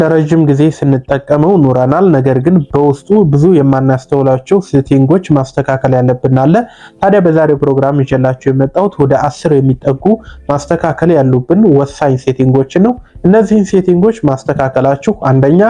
ለረጅም ጊዜ ስንጠቀመው ኑረናል። ነገር ግን በውስጡ ብዙ የማናስተውላቸው ሴቲንጎች ማስተካከል ያለብን አለ። ታዲያ በዛሬው ፕሮግራም ይዤላችሁ የመጣሁት ወደ 10 የሚጠጉ ማስተካከል ያሉብን ወሳኝ ሴቲንጎችን ነው። እነዚህን ሴቲንጎች ማስተካከላችሁ አንደኛ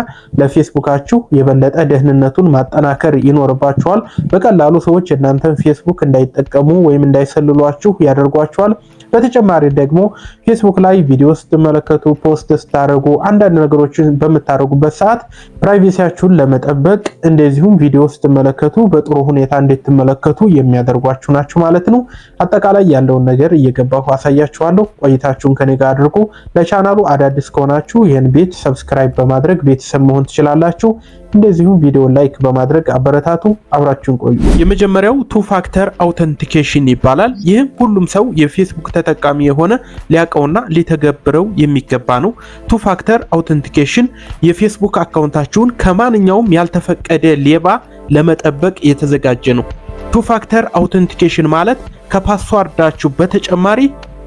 ለፌስቡካችሁ የበለጠ ደህንነቱን ማጠናከር ይኖርባችኋል። በቀላሉ ሰዎች እናንተን ፌስቡክ እንዳይጠቀሙ ወይም እንዳይሰልሏችሁ ያደርጓችኋል። በተጨማሪ ደግሞ ፌስቡክ ላይ ቪዲዮ ስትመለከቱ፣ ፖስት ስታደርጉ፣ አንዳንድ ነገሮችን በምታደርጉበት ሰዓት ፕራይቬሲያችሁን ለመጠበቅ እንደዚሁም ቪዲዮ ስትመለከቱ በጥሩ ሁኔታ እንድትመለከቱ የሚያደርጓችሁ ናቸው ማለት ነው። አጠቃላይ ያለውን ነገር እየገባሁ አሳያችኋለሁ። ቆይታችሁን ከኔ ጋር አድርጉ። ለቻናሉ አዳዲስ ከሆናችሁ ይህን ቤት ሰብስክራይብ በማድረግ ቤተሰብ መሆን ትችላላችሁ። እንደዚሁም ቪዲዮ ላይክ በማድረግ አበረታቱ። አብራችሁን ቆዩ። የመጀመሪያው ቱ ፋክተር አውተንቲኬሽን ይባላል። ይህም ሁሉም ሰው የፌስቡክ ተጠቃሚ የሆነ ሊያውቀውና ሊተገብረው የሚገባ ነው። ቱ ፋክተር አውተንቲኬሽን የፌስቡክ አካውንታችሁን ከማንኛውም ያልተፈቀደ ሌባ ለመጠበቅ የተዘጋጀ ነው። ቱ ፋክተር አውተንቲኬሽን ማለት ከፓስዋርዳችሁ በተጨማሪ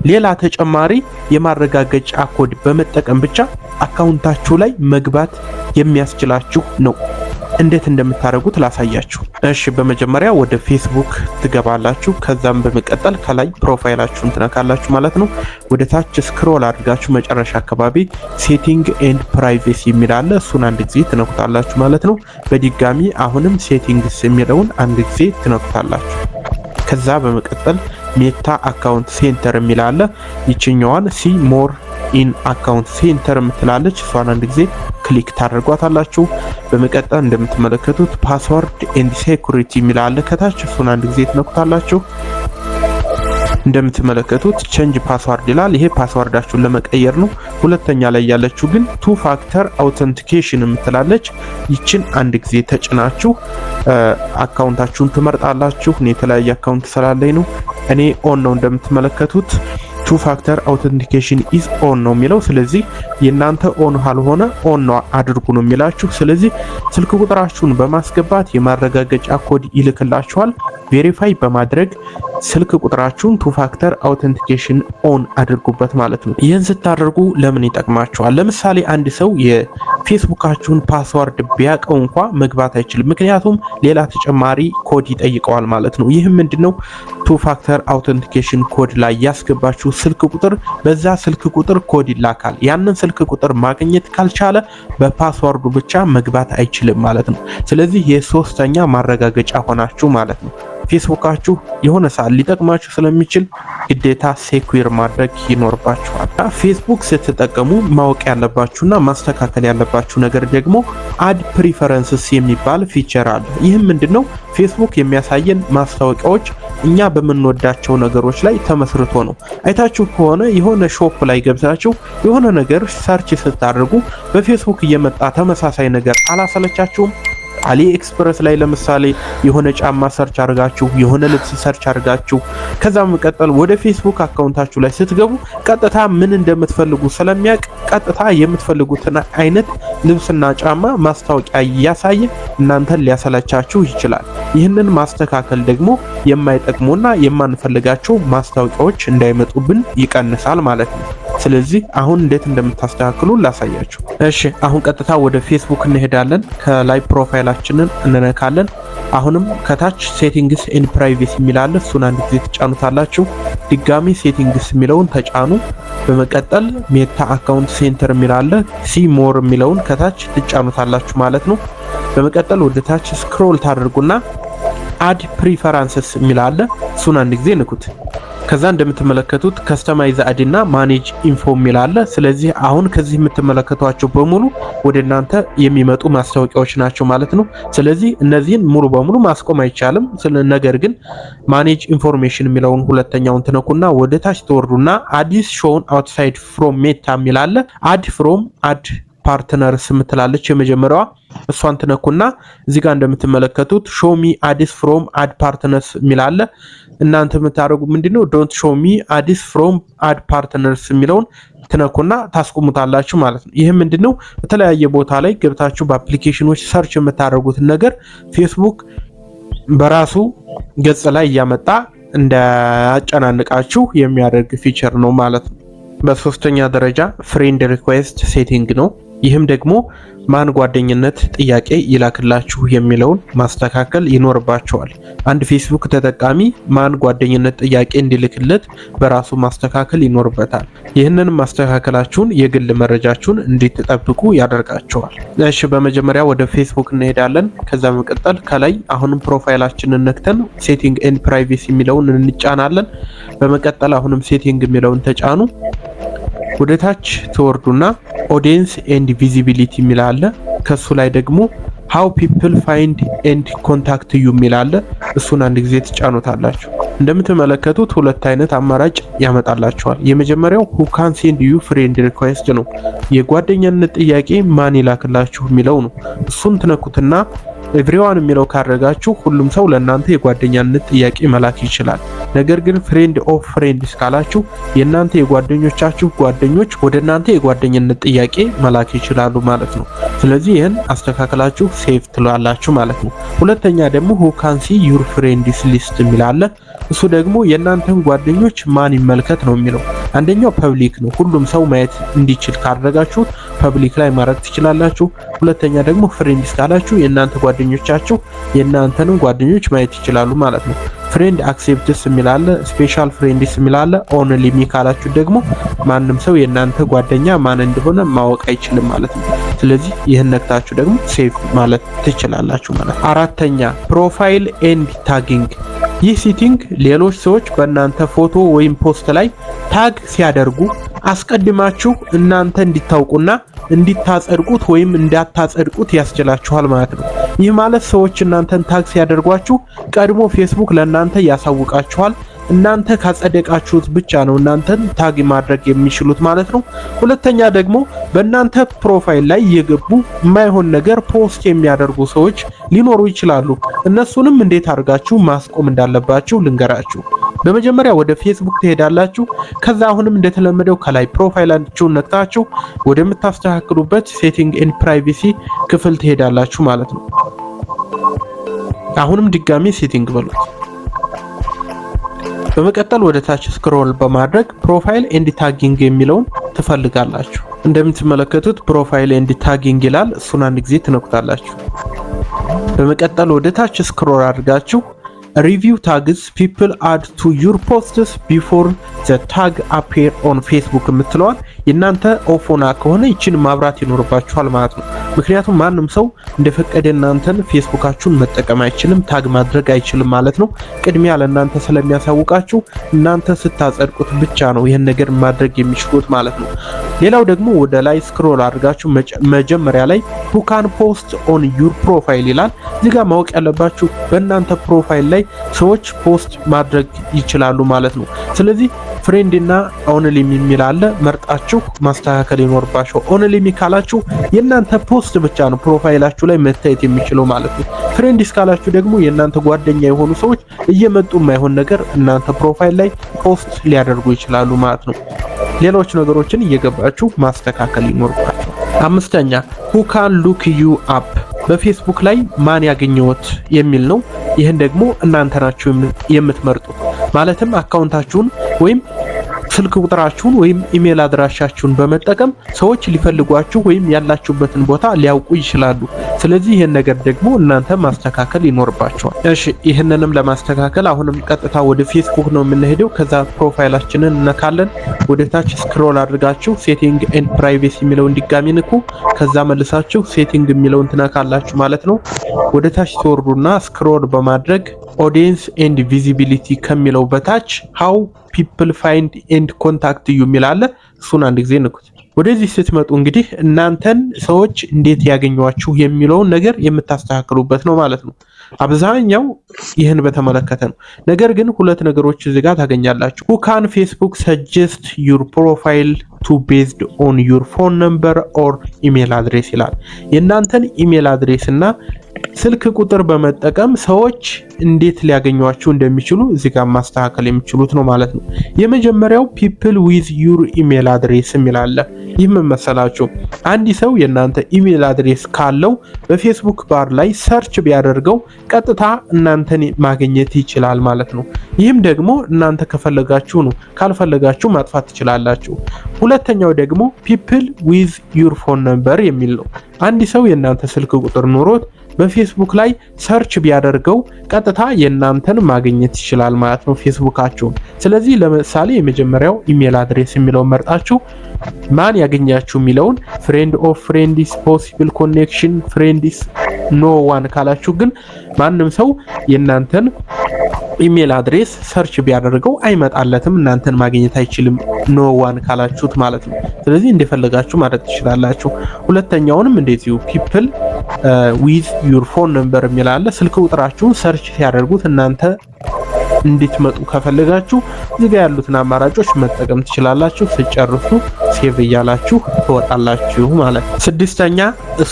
ሌላ ተጨማሪ የማረጋገጫ ኮድ በመጠቀም ብቻ አካውንታችሁ ላይ መግባት የሚያስችላችሁ ነው። እንዴት እንደምታደርጉት ላሳያችሁ። እሺ፣ በመጀመሪያ ወደ ፌስቡክ ትገባላችሁ። ከዛም በመቀጠል ከላይ ፕሮፋይላችሁን ትነካላችሁ ማለት ነው። ወደ ታች ስክሮል አድርጋችሁ መጨረሻ አካባቢ ሴቲንግ ኤንድ ፕራይቬሲ የሚል አለ። እሱን አንድ ጊዜ ትነኩታላችሁ ማለት ነው። በድጋሚ አሁንም ሴቲንግስ የሚለውን አንድ ጊዜ ትነኩታላችሁ። ከዛ በመቀጠል ሜታ አካውንት ሴንተር የሚል አለ። ይችኛዋን ሲ ሞር ኢን አካውንት ሴንተር የምትላለች እሷን አንድ ጊዜ ክሊክ ታደርጓታላችሁ። በመቀጠል እንደምትመለከቱት ፓስወርድ ኤንድ ሴኩሪቲ የሚል አለ ከታች፣ እሱን አንድ ጊዜ ትነኩታላችሁ። እንደምትመለከቱት ቼንጅ ፓስወርድ ይላል። ይሄ ፓስወርዳችሁን ለመቀየር ነው። ሁለተኛ ላይ ያለችው ግን ቱ ፋክተር አውተንቲኬሽን የምትላለች ይችን አንድ ጊዜ ተጭናችሁ አካውንታችሁን ትመርጣላችሁ። እኔ የተለያየ አካውንት ስላለኝ ነው። እኔ ኦን ነው እንደምትመለከቱት ቱ ፋክተር አውተንቲኬሽን ኢዝ ኦን ነው የሚለው። ስለዚህ የናንተ ኦን ካልሆነ ኦን ነው አድርጉ ነው የሚላችሁ። ስለዚህ ስልክ ቁጥራችሁን በማስገባት የማረጋገጫ ኮድ ይልክላችኋል። ቬሪፋይ በማድረግ ስልክ ቁጥራችሁን ቱ ፋክተር አውተንቲኬሽን ኦን አድርጉበት ማለት ነው። ይህን ስታደርጉ ለምን ይጠቅማችኋል? ለምሳሌ አንድ ሰው የፌስቡካችሁን ፓስወርድ ቢያውቀው እንኳ መግባት አይችልም። ምክንያቱም ሌላ ተጨማሪ ኮድ ይጠይቀዋል ማለት ነው። ይህም ምንድነው? ቱ ፋክተር አውተንቲኬሽን ኮድ ላይ ያስገባችሁ ስልክ ቁጥር፣ በዛ ስልክ ቁጥር ኮድ ይላካል። ያንን ስልክ ቁጥር ማግኘት ካልቻለ በፓስወርዱ ብቻ መግባት አይችልም ማለት ነው። ስለዚህ የሶስተኛ ማረጋገጫ ሆናችሁ ማለት ነው። ፌስቡካችሁ የሆነ ሰዓት ሊጠቅማችሁ ስለሚችል ግዴታ ሴኩር ማድረግ ይኖርባችኋል። ፌስቡክ ስትጠቀሙ ማወቅ ያለባችሁና ማስተካከል ያለባችሁ ነገር ደግሞ አድ ፕሪፈረንስስ የሚባል ፊቸር አለ። ይህም ምንድነው? ፌስቡክ የሚያሳየን ማስታወቂያዎች እኛ በምንወዳቸው ነገሮች ላይ ተመስርቶ ነው። አይታችሁ ከሆነ የሆነ ሾፕ ላይ ገብታችሁ የሆነ ነገር ሰርች ስታደርጉ በፌስቡክ እየመጣ ተመሳሳይ ነገር አላሰለቻችሁም? አሊ ኤክስፕረስ ላይ ለምሳሌ የሆነ ጫማ ሰርች አድርጋችሁ የሆነ ልብስ ሰርች አድርጋችሁ ከዛ መቀጠል ወደ ፌስቡክ አካውንታችሁ ላይ ስትገቡ ቀጥታ ምን እንደምትፈልጉ ስለሚያውቅ ቀጥታ የምትፈልጉትን አይነት ልብስና ጫማ ማስታወቂያ እያሳየ እናንተን ሊያሰለቻችሁ ይችላል። ይህንን ማስተካከል ደግሞ የማይጠቅሙና የማንፈልጋቸው ማስታወቂያዎች እንዳይመጡብን ይቀንሳል ማለት ነው። ስለዚህ አሁን እንዴት እንደምታስተካክሉ ላሳያችሁ። እሺ፣ አሁን ቀጥታ ወደ ፌስቡክ እንሄዳለን። ከላይ ፕሮፋይላችንን እንነካለን። አሁንም ከታች ሴቲንግስ ኤንድ ፕራይቬሲ የሚላል እሱን አንድ ጊዜ ትጫኑታላችሁ። ድጋሚ ሴቲንግስ የሚለውን ተጫኑ። በመቀጠል ሜታ አካውንት ሴንተር የሚላል ሲ ሞር የሚለውን ከታች ትጫኑታላችሁ ማለት ነው። በመቀጠል ወደ ታች ስክሮል ታደርጉና አድ ፕሪፈረንስስ የሚላል እሱን አንድ ጊዜ ንኩት። ከዛ እንደምትመለከቱት ከስተማይዝ አድ እና ማኔጅ ኢንፎ የሚላል። ስለዚህ አሁን ከዚህ የምትመለከቷቸው በሙሉ ወደ እናንተ የሚመጡ ማስታወቂያዎች ናቸው ማለት ነው። ስለዚህ እነዚህን ሙሉ በሙሉ ማስቆም አይቻልም። ነገር ግን ማኔጅ ኢንፎርሜሽን የሚለውን ሁለተኛውን ትነኩና ወደ ታች ተወርዱና አዲስ ሾውን አውትሳይድ ፍሮም ሜታ የሚላል አድ ፍሮም አድ ፓርትነርስ የምትላለች የመጀመሪያዋ እሷን ትነኩና እዚህ ጋር እንደምትመለከቱት ሾሚ አዲስ ፍሮም አድ ፓርትነርስ የሚላል። እናንተ የምታደርጉ ምንድነው ዶንት ሾሚ አዲስ ፍሮም አድ ፓርትነርስ የሚለውን ትነኩና ታስቆሙታላችሁ ማለት ነው። ይሄ ምንድነው? በተለያየ ቦታ ላይ ገብታችሁ በአፕሊኬሽኖች ሰርች የምታደርጉትን ነገር ፌስቡክ በራሱ ገጽ ላይ እያመጣ እንዳያጨናንቃችሁ የሚያደርግ ፊቸር ነው ማለት ነው። በሶስተኛ ደረጃ ፍሬንድ ሪኩዌስት ሴቲንግ ነው። ይህም ደግሞ ማን ጓደኝነት ጥያቄ ይላክላችሁ የሚለውን ማስተካከል ይኖርባቸዋል። አንድ ፌስቡክ ተጠቃሚ ማን ጓደኝነት ጥያቄ እንዲልክለት በራሱ ማስተካከል ይኖርበታል። ይህንን ማስተካከላችሁን የግል መረጃችሁን እንድትጠብቁ ያደርጋቸዋል። እሺ በመጀመሪያ ወደ ፌስቡክ እንሄዳለን። ከዛ በመቀጠል ከላይ አሁንም ፕሮፋይላችንን ነክተን ሴቲንግ ኤንድ ፕራይቬሲ የሚለውን እንጫናለን። በመቀጠል አሁንም ሴቲንግ የሚለውን ተጫኑ። ወደ ታች ትወርዱና ኦዲየንስ ኤንድ ቪዚቢሊቲ የሚላለ ከሱ ላይ ደግሞ ሃው ፒፕል ፋይንድ ኤንድ ኮንታክት ዩ የሚላለ እሱን አንድ ጊዜ ትጫኑታላችሁ። እንደምትመለከቱት ሁለት አይነት አማራጭ ያመጣላችኋል። የመጀመሪያው who can send you friend request ነው። የጓደኛነት ጥያቄ ማን ይላክላችሁ የሚለው ነው። እሱን ትነኩትና ኤቭሪዋን የሚለው ካረጋችሁ ሁሉም ሰው ለእናንተ የጓደኛነት ጥያቄ መላክ ይችላል። ነገር ግን ፍሬንድ ኦፍ ፍሬንድስ ካላችሁ የእናንተ የጓደኞቻችሁ ጓደኞች ወደ እናንተ የጓደኝነት ጥያቄ መላክ ይችላሉ ማለት ነው። ስለዚህ ይህን አስተካክላችሁ ሴቭ ትላላችሁ ማለት ነው። ሁለተኛ ደግሞ who can see your friends list የሚላለ እሱ ደግሞ የእናንተን ጓደኞች ማን ይመልከት ነው የሚለው። አንደኛው ፐብሊክ ነው፣ ሁሉም ሰው ማየት እንዲችል ካደረጋችሁት ፐብሊክ ላይ ማድረግ ትችላላችሁ። ሁለተኛ ደግሞ ፍሬንድስ ካላችሁ የእናንተ ጓደኞቻችሁ የእናንተንም ጓደኞች ማየት ይችላሉ ማለት ነው። ፍሬንድ አክሴፕትስ የሚላለ፣ ስፔሻል ፍሬንድስ የሚላለ፣ ኦንሊ ሚ ካላችሁ ደግሞ ማንም ሰው የእናንተ ጓደኛ ማን እንደሆነ ማወቅ አይችልም ማለት ነው። ስለዚህ ይህን ነክታችሁ ደግሞ ሴቭ ማለት ትችላላችሁ ማለት ነው። አራተኛ ፕሮፋይል ኤንድ ታጊንግ። ይህ ሴቲንግ ሌሎች ሰዎች በእናንተ ፎቶ ወይም ፖስት ላይ ታግ ሲያደርጉ አስቀድማችሁ እናንተ እንዲታውቁና እንዲታጸድቁት ወይም እንዳታጸድቁት ያስችላችኋል ማለት ነው። ይህ ማለት ሰዎች እናንተን ታግ ሲያደርጓችሁ ቀድሞ ፌስቡክ ለእናንተ ያሳውቃችኋል። እናንተ ካጸደቃችሁት ብቻ ነው እናንተን ታግ ማድረግ የሚችሉት ማለት ነው። ሁለተኛ ደግሞ በእናንተ ፕሮፋይል ላይ የገቡ የማይሆን ነገር ፖስት የሚያደርጉ ሰዎች ሊኖሩ ይችላሉ። እነሱንም እንዴት አድርጋችሁ ማስቆም እንዳለባችሁ ልንገራችሁ። በመጀመሪያ ወደ ፌስቡክ ትሄዳላችሁ። ከዛ አሁንም እንደተለመደው ከላይ ፕሮፋይላችሁን ነክታችሁ ወደምታስተካክሉበት ሴቲንግ ኤንድ ፕራይቬሲ ክፍል ትሄዳላችሁ ማለት ነው። አሁንም ድጋሚ ሴቲንግ በሉት። በመቀጠል ወደ ታች ስክሮል በማድረግ ፕሮፋይል ኤንድ ታጊንግ የሚለውን ትፈልጋላችሁ። እንደምትመለከቱት ፕሮፋይል ኤንድ ታጊንግ ይላል። እሱን አንድ ጊዜ ትነኩታላችሁ። በመቀጠል ወደ ታች ስክሮል አድርጋችሁ ሪቪው ታግስ ፒፕል አድ ቱ ዩር ፖስትስ ቢፎር ዘ ታግ አፒር ኦን ፌስቡክ የምትለዋል የእናንተ ኦፎና ከሆነ ይችን ማብራት ይኖርባችኋል ማለት ነው። ምክንያቱም ማንም ሰው እንደፈቀደ እናንተን ፌስቡካችሁን መጠቀም አይችልም፣ ታግ ማድረግ አይችልም ማለት ነው። ቅድሚያ ለእናንተ ስለሚያሳውቃችሁ እናንተ ስታጸድቁት ብቻ ነው ይህን ነገር ማድረግ የሚችሉት ማለት ነው። ሌላው ደግሞ ወደ ላይ ስክሮል አድርጋችሁ መጀመሪያ ላይ who can post on your profile ይላል። እዚህ ጋር ማወቅ ያለባችሁ በእናንተ ፕሮፋይል ላይ ሰዎች ፖስት ማድረግ ይችላሉ ማለት ነው። ስለዚህ ፍሬንድ እና ኦንሊ የሚል አለ፣ መርጣችሁ ማስተካከል ይኖርባችሁ። ኦንሊ ካላችሁ የእናንተ ፖስት ብቻ ነው ፕሮፋይላችሁ ላይ መታየት የሚችለው ማለት ነው። ፍሬንድስ ካላችሁ ደግሞ የእናንተ ጓደኛ የሆኑ ሰዎች እየመጡ የማይሆን ነገር እናንተ ፕሮፋይል ላይ ፖስት ሊያደርጉ ይችላሉ ማለት ነው። ሌሎች ነገሮችን እየገባችሁ ማስተካከል ይኖርባችሁ። አምስተኛ who can look you up በፌስቡክ ላይ ማን ያገኘዎት የሚል ነው። ይህን ደግሞ እናንተ ናችሁ የምትመርጡት። ማለትም አካውንታችሁን ወይም ስልክ ቁጥራችሁን ወይም ኢሜል አድራሻችሁን በመጠቀም ሰዎች ሊፈልጓችሁ ወይም ያላችሁበትን ቦታ ሊያውቁ ይችላሉ። ስለዚህ ይህን ነገር ደግሞ እናንተ ማስተካከል ይኖርባችኋል። እሺ ይህንንም ለማስተካከል አሁንም ቀጥታ ወደ ፌስቡክ ነው የምንሄደው። ከዛ ፕሮፋይላችንን እነካለን። ወደ ታች ስክሮል አድርጋችሁ ሴቲንግ ኤንድ ፕራይቬሲ የሚለውን ድጋሚ ንኩ። ከዛ መልሳችሁ ሴቲንግ የሚለውን ትነካላችሁ ማለት ነው። ወደ ታች ትወርዱና ስክሮል በማድረግ ኦዲየንስ ኤንድ ቪዚቢሊቲ ከሚለው በታች ሃው ፒፕል ፋይንድ ኤንድ ኮንታክት ዩ የሚል አለ። እሱን አንድ ጊዜ ንኩት። ወደዚህ ስትመጡ እንግዲህ እናንተን ሰዎች እንዴት ያገኟችሁ የሚለውን ነገር የምታስተካክሉበት ነው ማለት ነው። አብዛኛው ይህን በተመለከተ ነው። ነገር ግን ሁለት ነገሮች እዚህ ጋር ታገኛላችሁ። who can Facebook suggest your profile to based on your phone number or email address ይላል። የእናንተን ኢሜል አድሬስ እና ስልክ ቁጥር በመጠቀም ሰዎች እንዴት ሊያገኟችሁ እንደሚችሉ እዚህ ጋር ማስተካከል የሚችሉት ነው ማለት ነው። የመጀመሪያው people with your email address የሚላል። ይህም መሰላችሁ አንድ ሰው የእናንተ ኢሜል አድሬስ ካለው በፌስቡክ ባር ላይ ሰርች ቢያደርገው ቀጥታ እናንተን ማግኘት ይችላል ማለት ነው። ይህም ደግሞ እናንተ ከፈለጋችሁ ነው፣ ካልፈለጋችሁ ማጥፋት ትችላላችሁ። ሁለተኛው ደግሞ ፒፕል ዊዝ ዩር ፎን ነምበር የሚል ነው። አንድ ሰው የእናንተ ስልክ ቁጥር ኑሮት በፌስቡክ ላይ ሰርች ቢያደርገው ቀጥታ የእናንተን ማግኘት ይችላል ማለት ነው ፌስቡካችሁን። ስለዚህ ለምሳሌ የመጀመሪያው ኢሜል አድሬስ የሚለውን መርጣችሁ ማን ያገኛችሁ የሚለውን ፍሬንድ ኦፍ ፍሬንድስ፣ ፖሲብል ኮኔክሽን፣ ፍሬንድስ፣ ኖ ዋን ካላችሁ ግን ማንም ሰው የእናንተን ኢሜል አድሬስ ሰርች ቢያደርገው አይመጣለትም፣ እናንተን ማግኘት አይችልም ኖ ዋን ካላችሁት ማለት ነው። ስለዚህ እንደፈለጋችሁ ማድረግ ትችላላችሁ። ሁለተኛውንም እንደዚሁ ፒፕል ዊዝ ዩር ፎን ነምበር የሚል አለ። ስልክ ቁጥራችሁን ሰርች ሲያደርጉት እናንተ እንድትመጡ ከፈለጋችሁ እዚህ ጋር ያሉትን አማራጮች መጠቀም ትችላላችሁ። ስጨርሱ ሴቭ እያላችሁ ትወጣላችሁ ማለት ነው። ስድስተኛ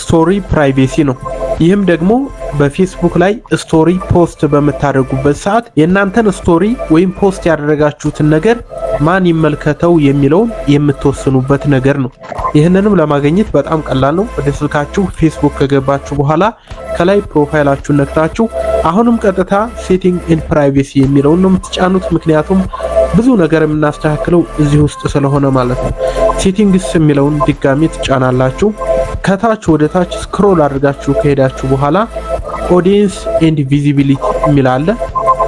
ስቶሪ ፕራይቬሲ ነው። ይህም ደግሞ በፌስቡክ ላይ ስቶሪ ፖስት በምታደርጉበት ሰዓት የእናንተን ስቶሪ ወይም ፖስት ያደረጋችሁትን ነገር ማን ይመልከተው የሚለውን የምትወስኑበት ነገር ነው። ይህንንም ለማግኘት በጣም ቀላል ነው። ወደ ስልካችሁ ፌስቡክ ከገባችሁ በኋላ ከላይ ፕሮፋይላችሁን ነክታችሁ አሁንም ቀጥታ ሴቲንግ ኤንድ ፕራይቬሲ የሚለውን ነው የምትጫኑት። ምክንያቱም ብዙ ነገር የምናስተካክለው እዚህ ውስጥ ስለሆነ ማለት ነው። ሴቲንግስ የሚለውን ድጋሚ ትጫናላችሁ። ከታች ወደ ታች ስክሮል አድርጋችሁ ከሄዳችሁ በኋላ ኦዲየንስ ኤንድ ቪዚቢሊቲ የሚል አለ።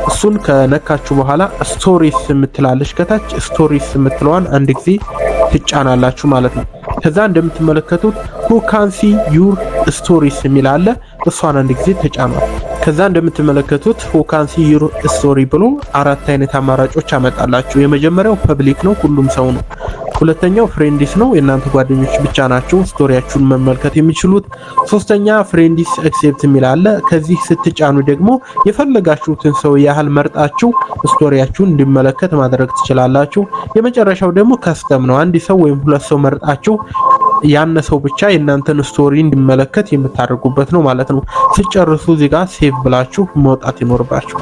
እሱን ከነካችሁ በኋላ ስቶሪስ የምትላለች ከታች ስቶሪስ የምትለዋን አንድ ጊዜ ትጫናላችሁ ማለት ነው። ከዛ እንደምትመለከቱት who can see your stories የሚል አለ። እሷን አንድ ጊዜ ተጫኗት። ከዛ እንደምትመለከቱት who can see your story ብሎ አራት አይነት አማራጮች አመጣላችሁ። የመጀመሪያው ፐብሊክ ነው፣ ሁሉም ሰው ነው። ሁለተኛው ፍሬንዲስ ነው፣ የእናንተ ጓደኞች ብቻ ናቸው ስቶሪያችሁን መመልከት የሚችሉት። ሶስተኛ ፍሬንዲስ አክሴፕት የሚል አለ። ከዚህ ስትጫኑ ደግሞ የፈለጋችሁትን ሰው ያህል መርጣችሁ ስቶሪያችሁን እንዲመለከት ማድረግ ትችላላችሁ። የመጨረሻው ደግሞ ከስተም ነው። አንድ ሰው ወይም ሁለት ሰው መርጣችሁ ያነ ሰው ብቻ የእናንተን ስቶሪ እንዲመለከት የምታደርጉበት ነው ማለት ነው። ስጨርሱ እዚህ ጋር ሴቭ ብላችሁ መውጣት ይኖርባችሁ።